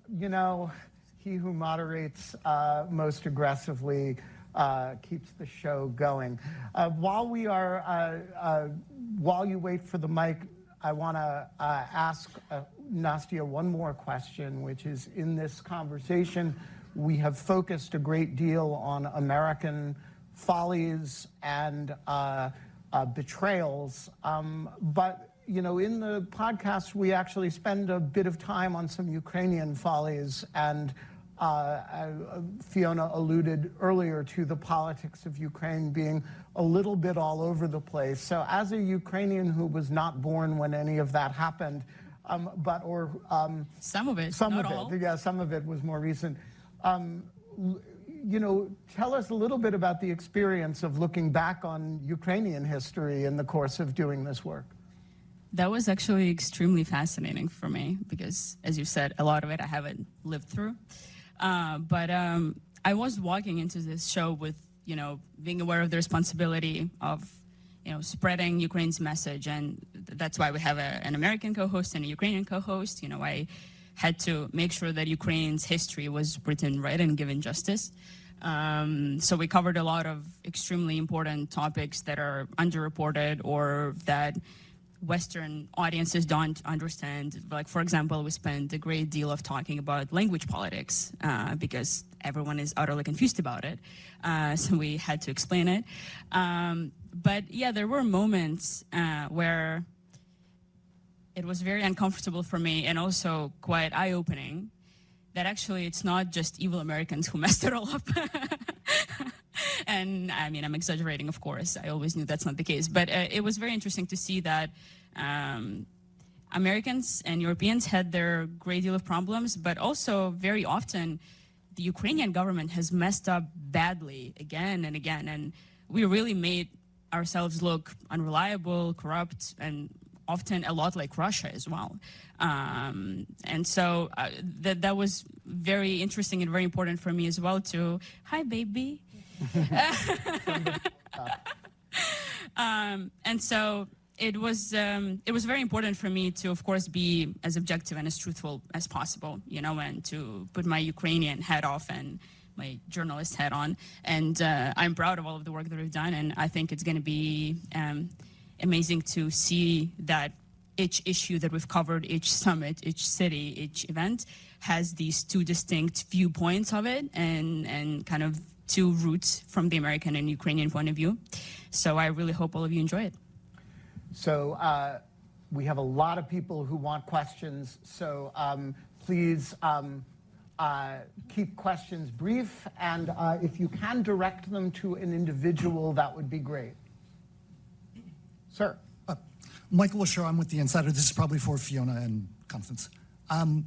You know, he who moderates most aggressively keeps the show going. While you wait for the mic, I want to ask Nastya one more question, which is, in this conversation, we have focused a great deal on American follies and betrayals, but you know, in the podcast, we actually spend a bit of time on some Ukrainian follies, and Fiona alluded earlier to the politics of Ukraine being a little bit all over the place. So as a Ukrainian who was not born when any of that happened, some of it, yeah, some of it was more recent. You know, tell us a little bit about the experience of looking back on Ukrainian history in the course of doing this work. That was actually extremely fascinating for me because, as you said, a lot of it I haven't lived through. But I was walking into this show with, you know, being aware of the responsibility of, you know, spreading Ukraine's message. And that's why we have an American co-host and a Ukrainian co-host. You know, I had to make sure that Ukraine's history was written right and given justice. So we covered a lot of extremely important topics that are underreported or that Western audiences don't understand. Like, for example, we spent a great deal of talking about language politics because everyone is utterly confused about it. So we had to explain it. But yeah, there were moments where it was very uncomfortable for me and also quite eye-opening that actually it's not just evil Americans who messed it all up. And I mean, I'm exaggerating, of course. I always knew that's not the case. But it was very interesting to see that Americans and Europeans had their great deal of problems, but also very often the Ukrainian government has messed up badly again and again. And we really made ourselves look unreliable, corrupt, and often a lot like Russia as well. And so that was very interesting and very important for me as well to, hi, baby. And so it was very important for me to, of course, be as objective and as truthful as possible, you know, and to put my Ukrainian hat off and my journalist hat on. And I'm proud of all of the work that we've done, and I think it's going to be amazing to see that each issue that we've covered, each summit, each city, each event has these two distinct viewpoints of it and kind of two roots from the American and Ukrainian point of view. So I really hope all of you enjoy it. So we have a lot of people who want questions. So please keep questions brief. And if you can direct them to an individual, that would be great. Sir. Michael Lasher, I'm with The Insider. This is probably for Fiona and Constance. The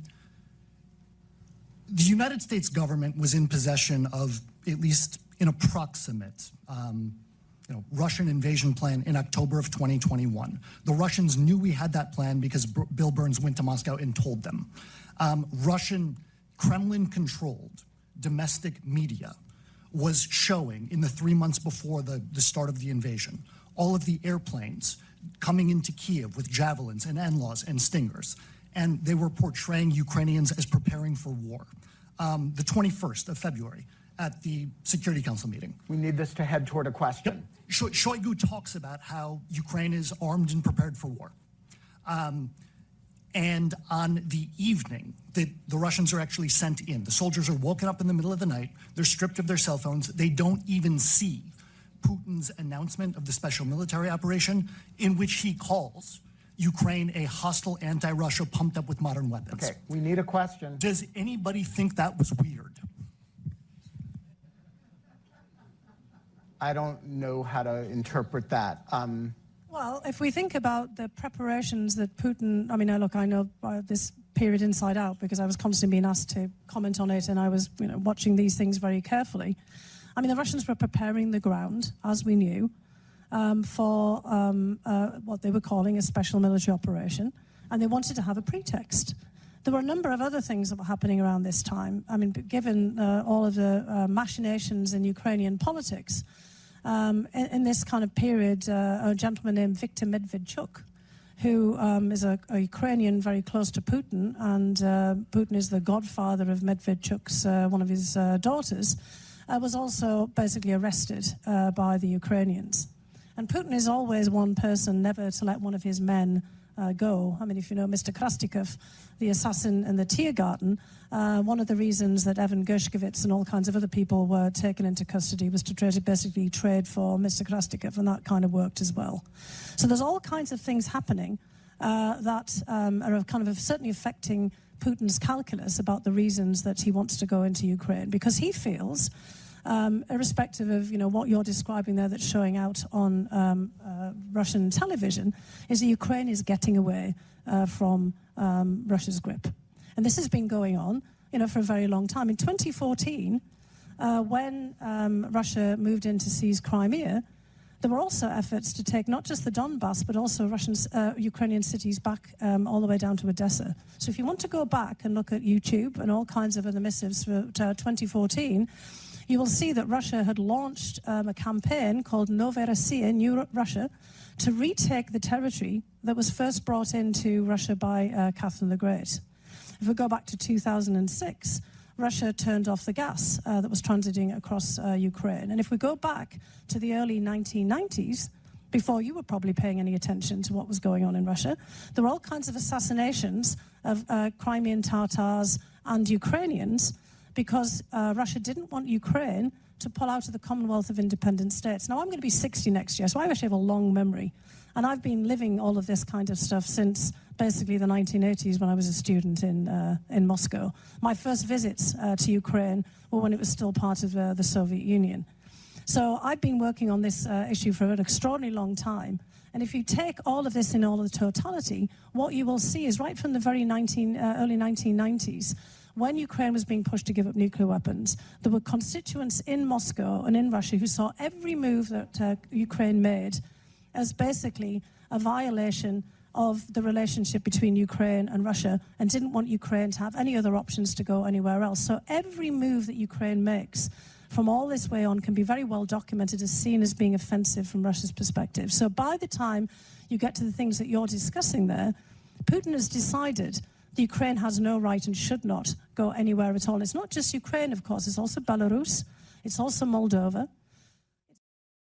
United States government was in possession of at least an approximate Russian invasion plan in October of 2021. The Russians knew we had that plan because Bill Burns went to Moscow and told them. Russian Kremlin-controlled domestic media was showing in the 3 months before the start of the invasion all of the airplanes coming into Kiev with javelins and NLAWs and Stingers. And they were portraying Ukrainians as preparing for war. The 21st of February at the Security Council meeting. We need this to head toward a question. Yep. Shoigu talks about how Ukraine is armed and prepared for war. And on the evening that the Russians are actually sent in, the soldiers are woken up in the middle of the night, they're stripped of their cell phones, they don't even see Putin's announcement of the special military operation in which he calls Ukraine a hostile anti-Russia pumped up with modern weapons. Okay, we need a question. Does anybody think that was weird? I don't know how to interpret that. Well, if we think about the preparations that Putin, I mean, look, I know this period inside out because I was constantly being asked to comment on it, and I was, watching these things very carefully. I mean, the Russians were preparing the ground, as we knew, for what they were calling a special military operation, and they wanted to have a pretext. There were a number of other things that were happening around this time. I mean, given all of the machinations in Ukrainian politics, in this kind of period, a gentleman named Viktor Medvedchuk, who is a Ukrainian very close to Putin, and Putin is the godfather of Medvedchuk's, one of his daughters, was also basically arrested by the Ukrainians. And Putin is always one person never to let one of his men go. I mean, if you know Mr. Krastikov, the assassin in the Tiergarten, one of the reasons that Evan Gershkovich and all kinds of other people were taken into custody was to basically trade for Mr. Krastikov, and that kind of worked as well. So there's all kinds of things happening that are kind of certainly affecting Putin's calculus about the reasons that he wants to go into Ukraine, because he feels, irrespective of what you're describing there that's showing out on Russian television, is that Ukraine is getting away from Russia's grip. And this has been going on for a very long time. In 2014, when Russia moved in to seize Crimea, there were also efforts to take not just the Donbass, but also Ukrainian cities back all the way down to Odessa. So if you want to go back and look at YouTube and all kinds of other missives for 2014, you will see that Russia had launched a campaign called Novaya Rossiya, New Russia, to retake the territory that was first brought into Russia by Catherine the Great. If we go back to 2006, Russia turned off the gas that was transiting across Ukraine. And if we go back to the early 1990s, before you were probably paying any attention to what was going on in Russia, there were all kinds of assassinations of Crimean Tatars and Ukrainians, because Russia didn't want Ukraine to pull out of the Commonwealth of Independent States. Now, I'm going to be 60 next year, so I actually have a long memory. And I've been living all of this kind of stuff since basically the 1980s when I was a student in Moscow. My first visits to Ukraine were when it was still part of the Soviet Union. So I've been working on this issue for an extraordinarily long time. And if you take all of this in all of the totality, what you will see is right from the very early 1990s, when Ukraine was being pushed to give up nuclear weapons, there were constituents in Moscow and in Russia who saw every move that Ukraine made as basically a violation of the relationship between Ukraine and Russia, and didn't want Ukraine to have any other options to go anywhere else. So every move that Ukraine makes from all this way on can be very well documented as seen as being offensive from Russia's perspective. So by the time you get to the things that you're discussing there, Putin has decided Ukraine has no right and should not go anywhere at all. And it's not just Ukraine, of course. It's also Belarus. It's also Moldova.